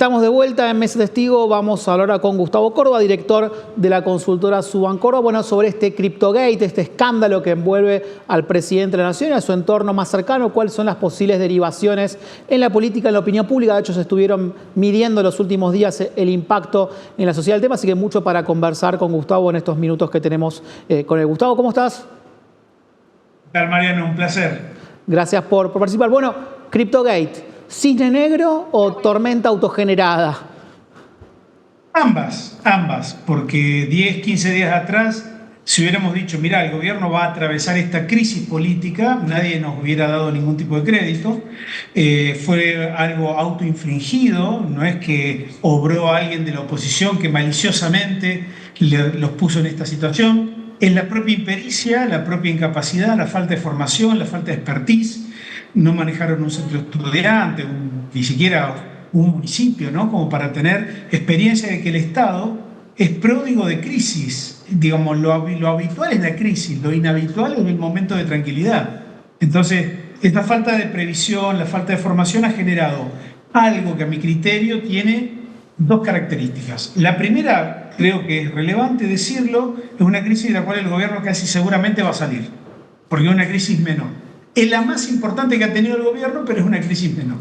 Estamos de vuelta en Mesa Testigo. Vamos a hablar con Gustavo Córdoba, director de la consultora Subancórdoba, bueno, sobre este CryptoGate, este escándalo que envuelve al presidente de la Nación y a su entorno más cercano. ¿Cuáles son las posibles derivaciones en la política, en la opinión pública? De hecho, se estuvieron midiendo en los últimos días el impacto en la sociedad del tema, así que mucho para conversar con Gustavo en estos minutos que tenemos con él. Gustavo, ¿cómo estás? ¿Qué tal, Mariano? Un placer. Gracias por participar. Bueno, CryptoGate, ¿cisne negro o tormenta autogenerada? Ambas, porque 10, 15 días atrás, si hubiéramos dicho, mira, el gobierno va a atravesar esta crisis política, nadie nos hubiera dado ningún tipo de crédito. Fue algo autoinfligido, no es que obró alguien de la oposición que maliciosamente los puso en esta situación. Es la propia impericia, la propia incapacidad, la falta de formación, la falta de expertise. No manejaron un centro estudiante, ni siquiera un municipio, ¿no? Como para tener experiencia de que el Estado es pródigo de crisis. Digamos, lo habitual es la crisis, lo inhabitual es el momento de tranquilidad. Entonces, esta falta de previsión, la falta de formación ha generado algo que a mi criterio tiene dos características. La primera, creo que es relevante decirlo, es una crisis de la cual el gobierno casi seguramente va a salir, porque es una crisis menor. Es la más importante que ha tenido el gobierno, pero es una crisis menor.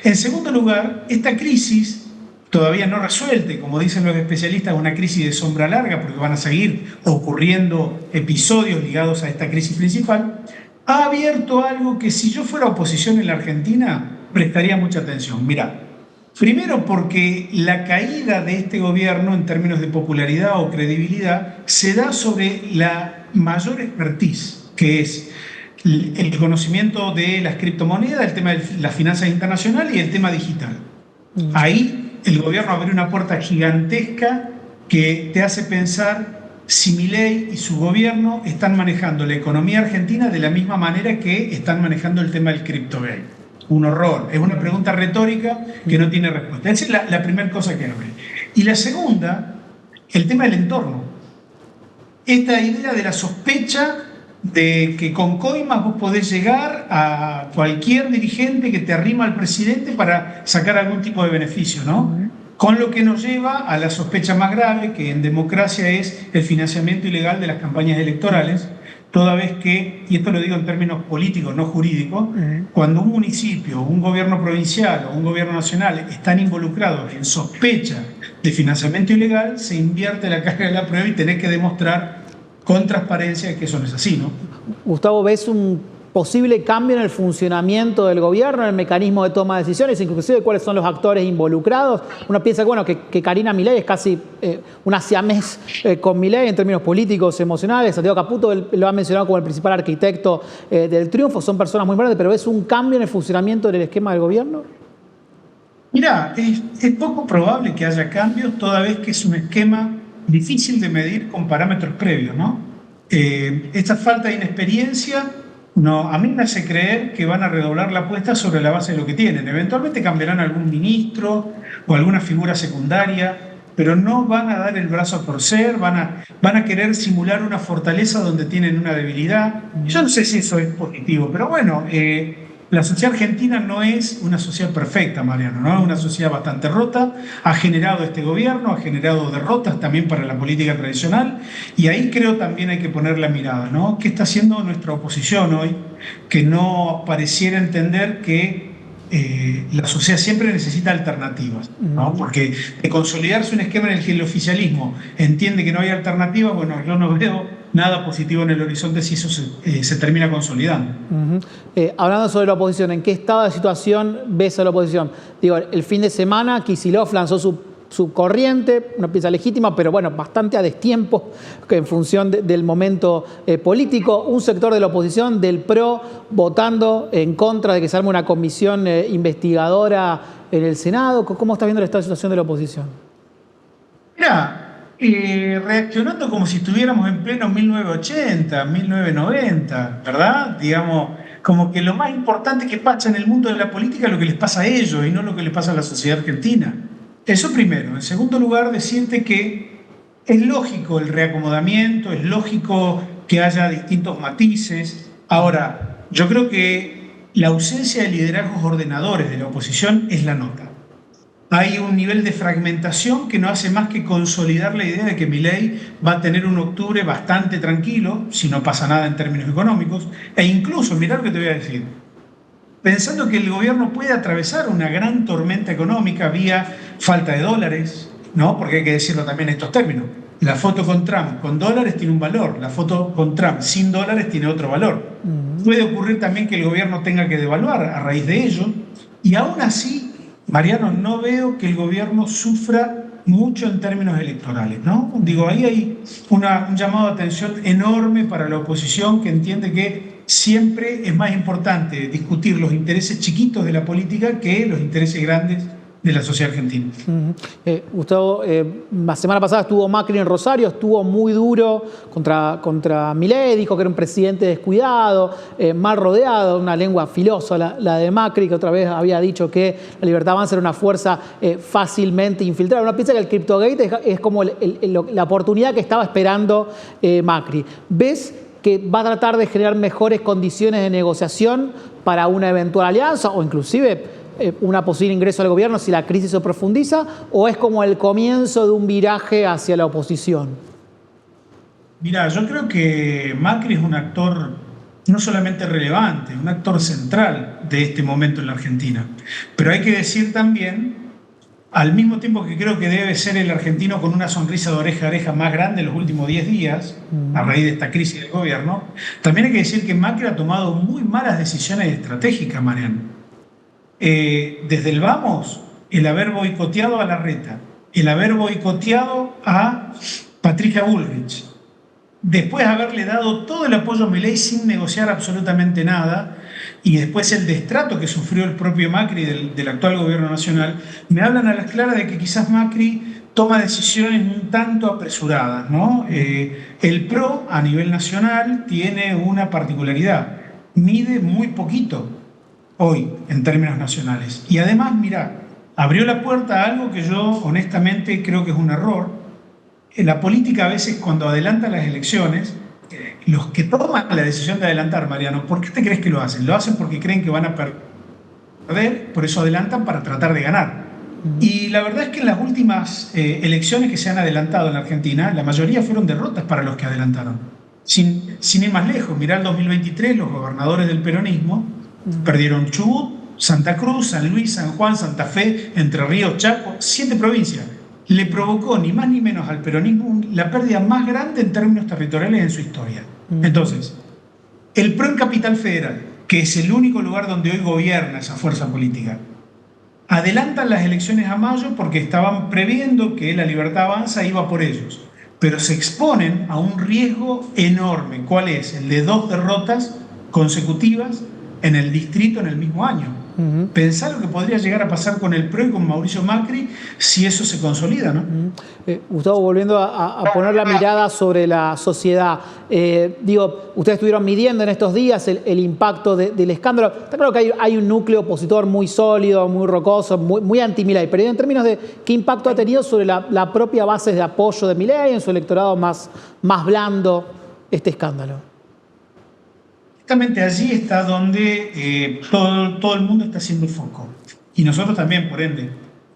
En segundo lugar, esta crisis, todavía no resuelta, como dicen los especialistas, es una crisis de sombra larga, porque van a seguir ocurriendo episodios ligados a esta crisis principal, ha abierto algo que si yo fuera oposición en la Argentina, prestaría mucha atención. Mirá, primero porque la caída de este gobierno en términos de popularidad o credibilidad se da sobre la mayor expertise, que es el conocimiento de las criptomonedas, el tema de las finanzas internacionales y el tema digital. Ahí el gobierno abre una puerta gigantesca que te hace pensar si Milei y su gobierno están manejando la economía argentina de la misma manera que están manejando el tema del CryptoGate. Un horror. Es una pregunta retórica que no tiene respuesta. Esa es la primera cosa que abre. Y la segunda, el tema del entorno. Esta idea de la sospecha de que con coimas vos podés llegar a cualquier dirigente que te arrima al presidente para sacar algún tipo de beneficio, ¿no? Con lo que nos lleva a la sospecha más grave, que en democracia es el financiamiento ilegal de las campañas electorales, toda vez que, y esto lo digo en términos políticos, no jurídicos, cuando un municipio, un gobierno provincial o un gobierno nacional están involucrados en sospecha de financiamiento ilegal, se invierte la carga de la prueba y tenés que demostrar con transparencia que eso no es así, ¿no? Gustavo, ¿ves un posible cambio en el funcionamiento del gobierno, en el mecanismo de toma de decisiones, inclusive cuáles son los actores involucrados? Uno piensa bueno, que Karina Milei es casi una siamés con Milei en términos políticos, emocionales. Santiago Caputo lo ha mencionado como el principal arquitecto del triunfo. Son personas muy importantes, pero ¿ves un cambio en el funcionamiento del esquema del gobierno? Mirá, es poco probable que haya cambios, toda vez que es un esquema difícil de medir con parámetros previos, ¿no? Esta falta de inexperiencia a mí me hace creer que van a redoblar la apuesta sobre la base de lo que tienen. Eventualmente cambiarán algún ministro o alguna figura secundaria, pero no van a dar el brazo a torcer, van a querer simular una fortaleza donde tienen una debilidad. Yo no sé si eso es positivo, pero bueno, la sociedad argentina no es una sociedad perfecta, Mariano, ¿no? Es una sociedad bastante rota, ha generado este gobierno, ha generado derrotas también para la política tradicional, y ahí creo también hay que poner la mirada, ¿no? ¿Qué está haciendo nuestra oposición hoy? Que no pareciera entender que la sociedad siempre necesita alternativas, ¿no? Porque de consolidarse un esquema en el que el oficialismo entiende que no hay alternativas, bueno, yo no veo nada positivo en el horizonte si eso se termina consolidando. Hablando sobre la oposición, ¿en qué estado de situación ves a la oposición? Digo, el fin de semana Kicillof lanzó su corriente, una pieza legítima, pero bueno, bastante a destiempo en función del momento político. Un sector de la oposición, del PRO, votando en contra de que se arme una comisión investigadora en el Senado. ¿Cómo estás viendo el estado de situación de la oposición? Mirá, reaccionando como si estuviéramos en pleno 1980, 1990, ¿verdad? Digamos, como que lo más importante que pasa en el mundo de la política es lo que les pasa a ellos y no lo que les pasa a la sociedad argentina. Eso primero. En segundo lugar, decirte que es lógico el reacomodamiento, es lógico que haya distintos matices. Ahora, yo creo que la ausencia de liderazgos ordenadores de la oposición es la nota. hay un nivel de fragmentación que no hace más que consolidar la idea de que Milei va a tener un octubre bastante tranquilo, si no pasa nada en términos económicos, e incluso, mirá lo que te voy a decir, pensando que el gobierno puede atravesar una gran tormenta económica vía falta de dólares, ¿no? Porque hay que decirlo también en estos términos. La foto con Trump con dólares tiene un valor, la foto con Trump sin dólares tiene otro valor. Puede ocurrir también que el gobierno tenga que devaluar a raíz de ello, y aún así, Mariano, no veo que el gobierno sufra mucho en términos electorales, ¿no? Digo, ahí hay un llamado de atención enorme para la oposición, que entiende que siempre es más importante discutir los intereses chiquitos de la política que los intereses grandes de la sociedad argentina. Gustavo, la semana pasada estuvo Macri en Rosario, estuvo muy duro contra Milei, dijo que era un presidente descuidado, mal rodeado, una lengua filosa la de Macri, que otra vez había dicho que la Libertad Avanza era una fuerza fácilmente infiltrada. Uno piensa que el Cryptogate es como la oportunidad que estaba esperando Macri. ¿Ves que va a tratar de generar mejores condiciones de negociación para una eventual alianza o inclusive una posible ingreso al gobierno si la crisis se profundiza, o es como el comienzo de un viraje hacia la oposición? Mirá, yo creo que Macri es un actor no solamente relevante, un actor central de este momento en la Argentina. Pero hay que decir también, al mismo tiempo que creo que debe ser el argentino con una sonrisa de oreja a oreja más grande en los últimos 10 días, a raíz de esta crisis del gobierno, también hay que decir que Macri ha tomado muy malas decisiones estratégicas, Mariano. Desde el vamos, el haber boicoteado a Larreta, el haber boicoteado a Patricia Bullrich, después haberle dado todo el apoyo a Milei sin negociar absolutamente nada, y después el destrato que sufrió el propio Macri del actual gobierno nacional, me hablan a las claras de que quizás Macri toma decisiones un tanto apresuradas, ¿no? El PRO a nivel nacional tiene una particularidad, mide muy poquito hoy en términos nacionales. Y además, mira, abrió la puerta a algo que yo honestamente creo que es un error. En la política a veces cuando adelantan las elecciones, los que toman la decisión de adelantar, Mariano, ¿por qué te crees que lo hacen? Lo hacen porque creen que van a perder, por eso adelantan para tratar de ganar. Y la verdad es que en las últimas elecciones que se han adelantado en la Argentina, la mayoría fueron derrotas para los que adelantaron. Sin ir más lejos, mirá el 2023, los gobernadores del peronismo perdieron Chubut, Santa Cruz, San Luis, San Juan, Santa Fe, Entre Ríos, Chaco, 7 provincias. Le provocó ni más ni menos al peronismo la pérdida más grande en términos territoriales en su historia. Entonces, el PRO en Capital Federal, que es el único lugar donde hoy gobierna esa fuerza política, adelantan las elecciones a mayo porque estaban previendo que la Libertad Avanza iba por ellos, pero se exponen a un riesgo enorme. ¿Cuál es? El de 2 derrotas consecutivas en el distrito en el mismo año. Pensar lo que podría llegar a pasar con el PRO y con Mauricio Macri si eso se consolida, ¿no? Gustavo, volviendo a poner la mirada sobre la sociedad, ustedes estuvieron midiendo en estos días el impacto del escándalo. Está claro que hay un núcleo opositor muy sólido, muy rocoso, muy anti-Milei, pero en términos de qué impacto ha tenido sobre la propia base de apoyo de Milei en su electorado más blando este escándalo. Exactamente allí está donde todo el mundo está haciendo foco. Y nosotros también, por ende.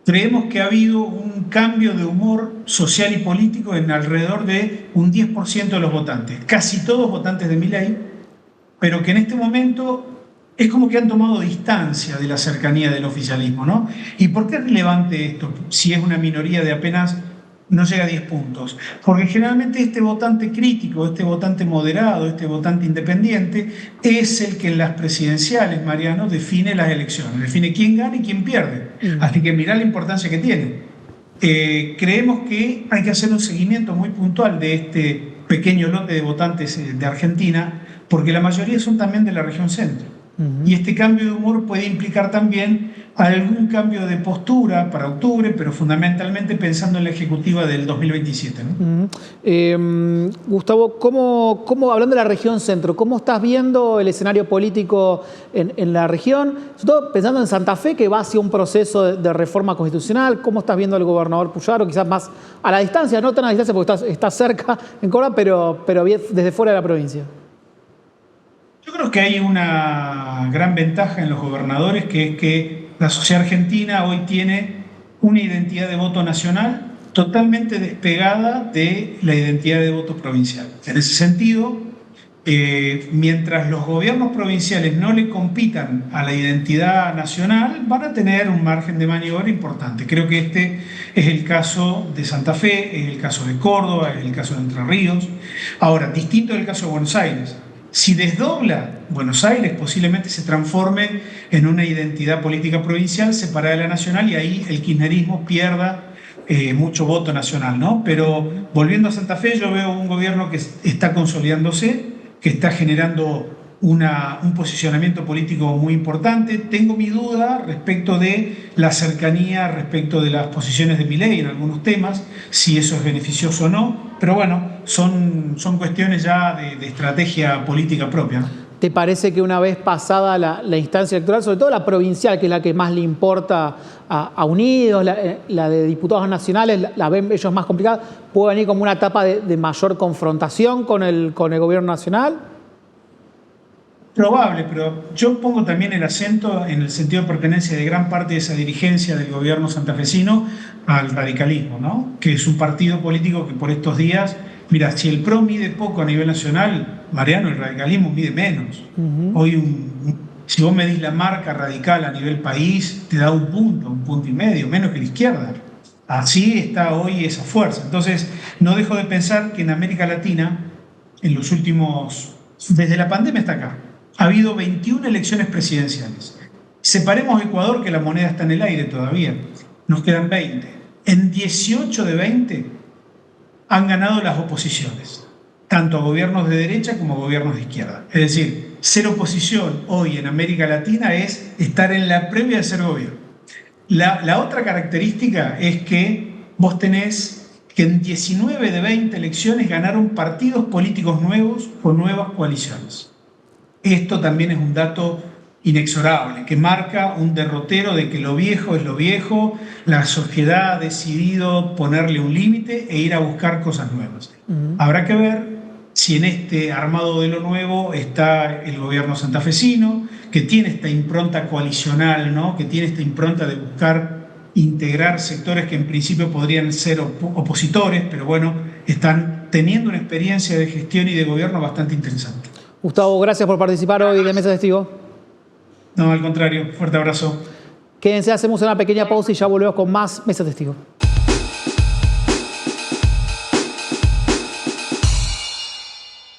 Creemos que ha habido un cambio de humor social y político en alrededor de un 10% de los votantes. Casi todos votantes de Milei, pero que en este momento es como que han tomado distancia de la cercanía del oficialismo, ¿no? ¿Y por qué es relevante esto si es una minoría de apenas no llega a 10 puntos? Porque generalmente este votante crítico, este votante moderado, este votante independiente, es el que en las presidenciales, Mariano, define las elecciones, define quién gana y quién pierde. Así que mirá la importancia que tiene. Creemos que hay que hacer un seguimiento muy puntual de este pequeño lote de votantes de Argentina, porque la mayoría son también de la región centro. Y este cambio de humor puede implicar también algún cambio de postura para octubre, pero fundamentalmente pensando en la ejecutiva del 2027, ¿no? Gustavo, hablando de la región centro, ¿cómo estás viendo el escenario político en la región? Sobre todo pensando en Santa Fe, que va hacia un proceso de reforma constitucional. ¿Cómo estás viendo al gobernador Puyaro? Quizás más a la distancia, no tan a la distancia porque está cerca en Córdoba, pero bien desde fuera de la provincia. Yo creo que hay una gran ventaja en los gobernadores, que es que la sociedad argentina hoy tiene una identidad de voto nacional totalmente despegada de la identidad de voto provincial. En ese sentido, mientras los gobiernos provinciales no le compitan a la identidad nacional, van a tener un margen de maniobra importante. Creo que este es el caso de Santa Fe, es el caso de Córdoba, es el caso de Entre Ríos. Ahora, distinto del caso de Buenos Aires. Si desdobla Buenos Aires, posiblemente se transforme en una identidad política provincial separada de la nacional y ahí el kirchnerismo pierda mucho voto nacional, ¿no? Pero volviendo a Santa Fe, yo veo un gobierno que está consolidándose, que está generando un posicionamiento político muy importante. Tengo mi duda respecto de la cercanía, respecto de las posiciones de Milei en algunos temas, si eso es beneficioso o no, pero bueno, son cuestiones ya de estrategia política propia, ¿no? ¿Te parece que una vez pasada la instancia electoral, sobre todo la provincial, que es la que más le importa a Unidos, la de diputados nacionales, la ven ellos más complicada, puede venir como una etapa de mayor confrontación con el gobierno nacional? Probable, pero yo pongo también el acento en el sentido de pertenencia de gran parte de esa dirigencia del gobierno santafesino al radicalismo, ¿no? Que es un partido político que por estos días, mira, si el PRO mide poco a nivel nacional, Mariano, el radicalismo mide menos. Hoy, si vos medís la marca radical a nivel país, te da un punto y medio, menos que la izquierda. Así está hoy esa fuerza. Entonces, no dejo de pensar que en América Latina, en los últimos, desde la pandemia hasta acá, ha habido 21 elecciones presidenciales. Separemos Ecuador, que la moneda está en el aire todavía. Nos quedan 20. En 18 de 20 han ganado las oposiciones, tanto a gobiernos de derecha como a gobiernos de izquierda. Es decir, ser oposición hoy en América Latina es estar en la previa de ser gobierno. La otra característica es que vos tenés que en 19 de 20 elecciones ganaron partidos políticos nuevos o nuevas coaliciones. Esto también es un dato inexorable, que marca un derrotero de que lo viejo es lo viejo, la sociedad ha decidido ponerle un límite e ir a buscar cosas nuevas. Habrá que ver si en este armado de lo nuevo está el gobierno santafesino, que tiene esta impronta coalicional, ¿no? Que tiene esta impronta de buscar integrar sectores que en principio podrían ser opositores, pero bueno, están teniendo una experiencia de gestión y de gobierno bastante interesante. Gustavo, gracias por participar hoy de Mesa Testigo. No, al contrario, fuerte abrazo. Quédense, hacemos una pequeña pausa y ya volvemos con más Mesa Testigo.